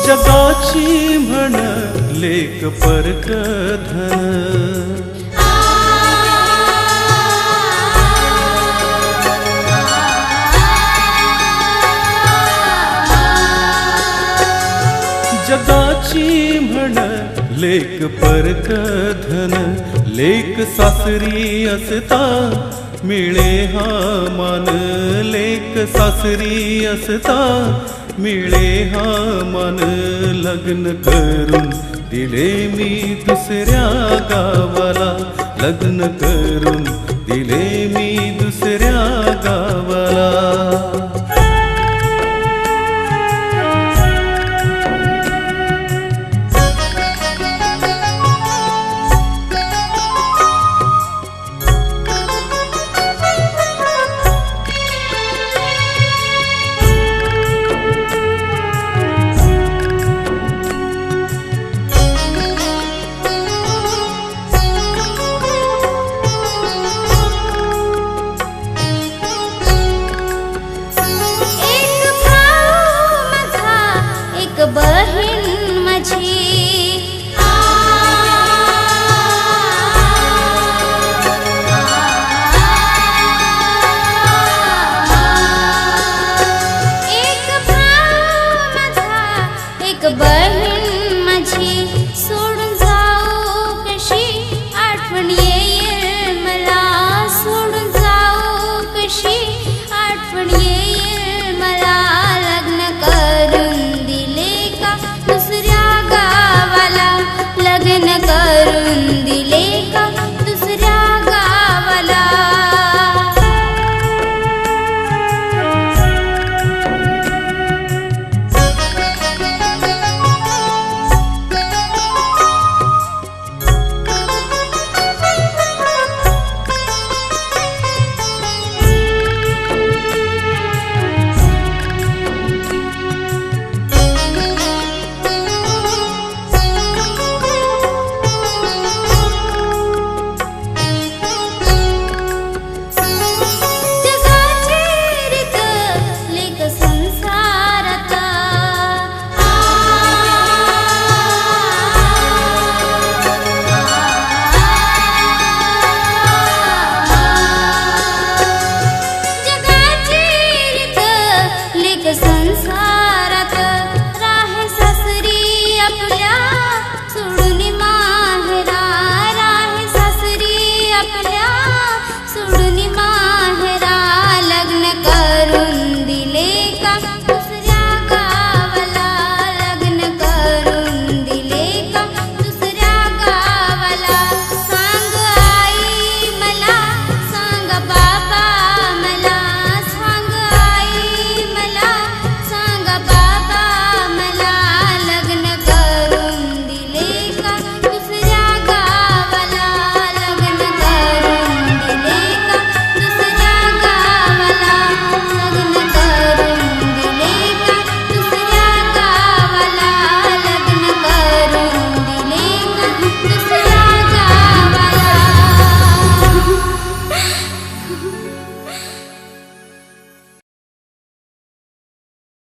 जगाची म्हण लेक परक धन, जगाची म्हण लेक परक धन, लेक सासरी असता मिळे हा मान, लेक सासरी असता मिळे हा मान, लग्न करून दिले मी दुसऱ्या गावाला, लग्न करून दिले मी दुसऱ्या गावाला। बहीण माझी एक भाऊ माझा, एक बहीण माझी, सोडून जाऊ कशी आठवण येईल मला, सोडून जाऊ कशी आठवण येईल मला, लग्न करून दिले का दुसऱ्या गावाला, लग्न करून दिले का दुसऱ्या गावाला। संसार